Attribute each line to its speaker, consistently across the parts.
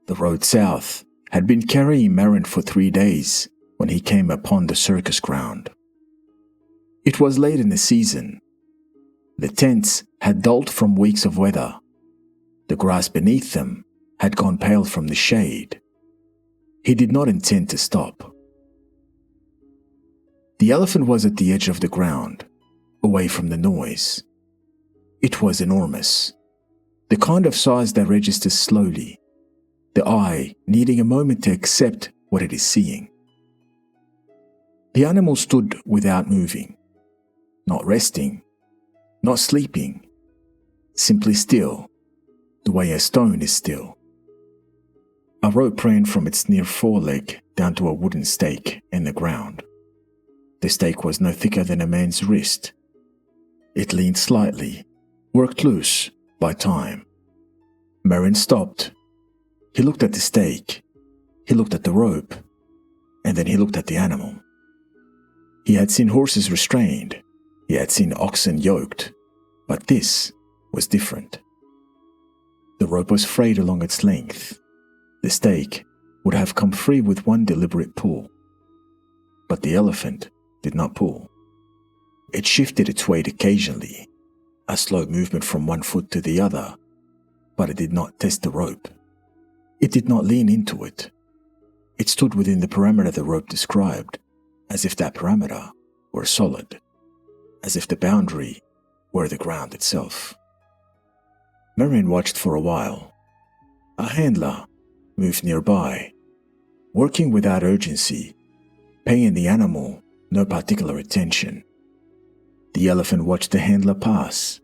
Speaker 1: The road south had been carrying Maren for 3 days when he came upon the circus ground. It was late in the season. The tents had dulled from weeks of weather. The grass beneath them had gone pale from the shade. He did not intend to stop. The elephant was at the edge of the ground, away from the noise. It was enormous, the kind of size that registers slowly, the eye needing a moment to accept what it is seeing. The animal stood without moving, not resting, not sleeping, simply still, the way a stone is still. A rope ran from its near foreleg down to a wooden stake in the ground. The stake was no thicker than a man's wrist. It leaned slightly, worked loose by time. Maren stopped. He looked at the stake. He looked at the rope. And then he looked at the animal. He had seen horses restrained. He had seen oxen yoked. But this was different. The rope was frayed along its length. The stake would have come free with one deliberate pull. But the elephant did not pull. It shifted its weight occasionally, a slow movement from one foot to the other, but it did not test the rope. It did not lean into it. It stood within the parameter the rope described, as if that parameter were solid, as if the boundary were the ground itself. Maren watched for a while. A handler moved nearby, working without urgency, paying the animal no particular attention. The elephant watched the handler pass,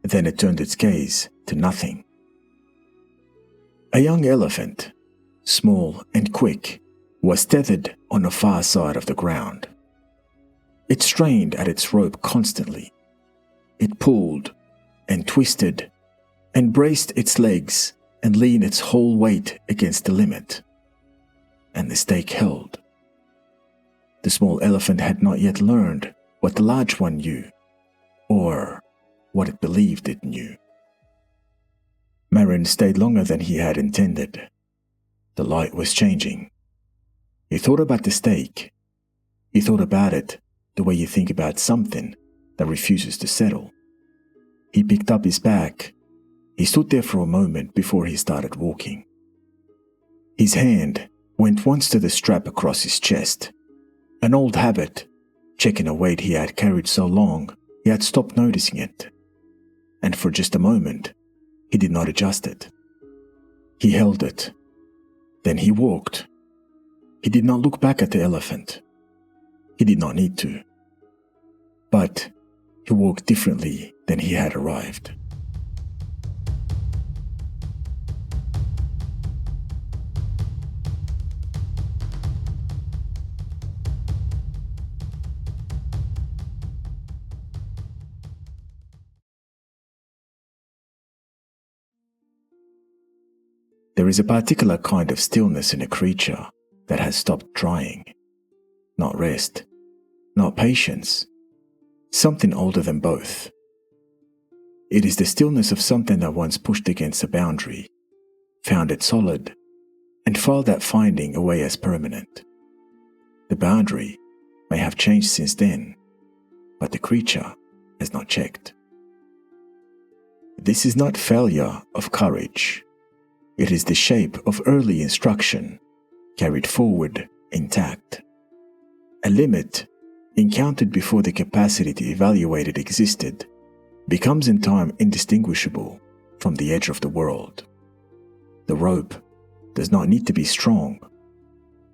Speaker 1: then it turned its gaze to nothing. A young elephant, small and quick, was tethered on the far side of the ground. It strained at its rope constantly. It pulled and twisted and braced its legs and leaned its whole weight against the limit. And the stake held. The small elephant had not yet learned what the large one knew, or what it believed it knew. Maren stayed longer than he had intended. The light was changing. He thought about the stake. He thought about it the way you think about something that refuses to settle. He picked up his pack. He stood there for a moment before he started walking. His hand went once to the strap across his chest. An old habit, checking a weight he had carried so long he had stopped noticing it. And for just a moment, he did not adjust it. He held it. Then he walked. He did not look back at the elephant. He did not need to. But he walked differently than he had arrived. There is a particular kind of stillness in a creature that has stopped trying. Not rest, not patience, something older than both. It is the stillness of something that once pushed against a boundary, found it solid, and filed that finding away as permanent. The boundary may have changed since then, but the creature has not checked. This is not failure of courage. It is the shape of early instruction, carried forward intact. A limit, encountered before the capacity to evaluate it existed, becomes in time indistinguishable from the edge of the world. The rope does not need to be strong.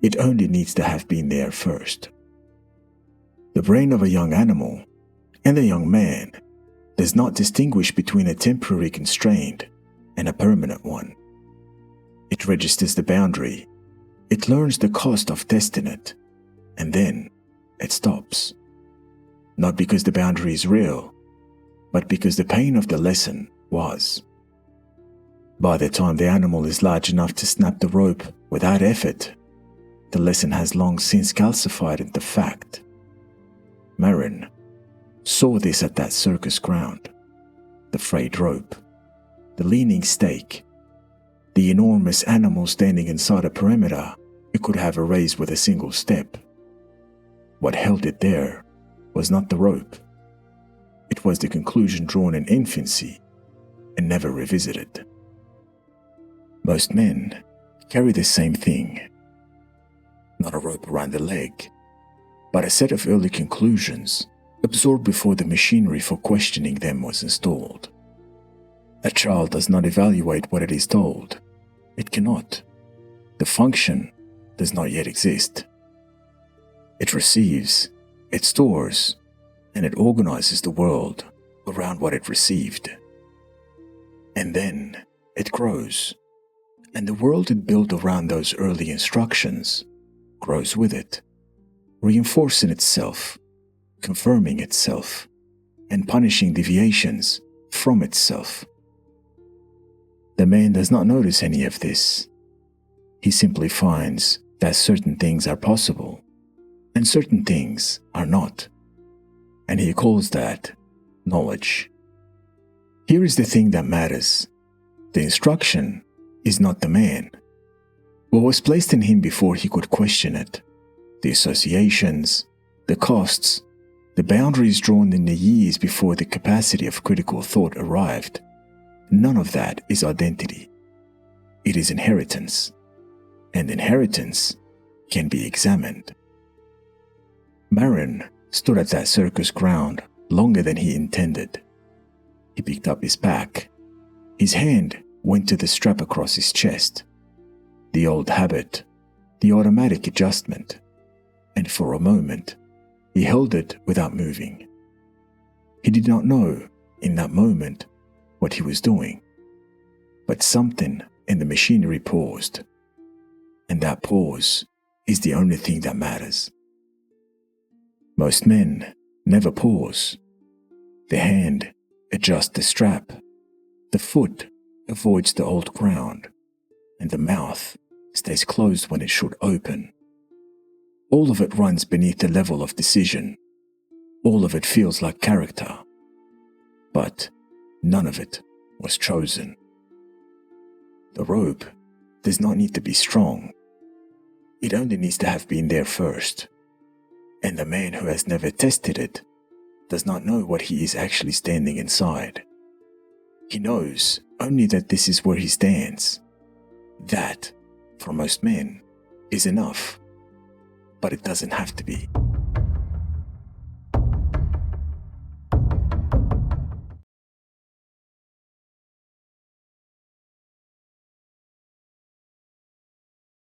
Speaker 1: It only needs to have been there first. The brain of a young animal and a young man does not distinguish between a temporary constraint and a permanent one. It registers the boundary. It learns the cost of testing it, and then it stops. Not because the boundary is real, but because the pain of the lesson was. By the time the animal is large enough to snap the rope without effort, the lesson has long since calcified into fact. Maren saw this at that circus ground. The frayed rope, the leaning stake, The enormous animal standing inside a perimeter it could have erased with a single step. What held it there was not the rope. It was the conclusion drawn in infancy and never revisited. Most men carry the same thing. Not a rope around the leg, but a set of early conclusions absorbed before the machinery for questioning them was installed. A child does not evaluate what it is told. It cannot. The function does not yet exist. It receives, it stores, and it organizes the world around what it received. And then it grows, and the world it built around those early instructions grows with it, reinforcing itself, confirming itself, and punishing deviations from itself. The man does not notice any of this. He simply finds that certain things are possible and certain things are not, and he calls that knowledge. Here is the thing that matters. The instruction is not the man. What was placed in him before he could question it, the associations, the costs, the boundaries drawn in the years before the capacity of critical thought arrived, none of that is identity. It is inheritance, and inheritance can be examined. Maren stood at that circus ground longer than he intended. He picked up his pack. His hand went to the strap across his chest. The old habit, the automatic adjustment, and for a moment, he held it without moving. He did not know, in that moment, what he was doing, but something in the machinery paused, and that pause is the only thing that matters. Most men never pause. The hand adjusts the strap, the foot avoids the old ground, and the mouth stays closed when it should open. All of it runs beneath the level of decision. All of it feels like character. But none of it was chosen. The rope does not need to be strong. It only needs to have been there first. And the man who has never tested it does not know what he is actually standing inside. He knows only that this is where he stands. That, for most men, is enough. But it doesn't have to be.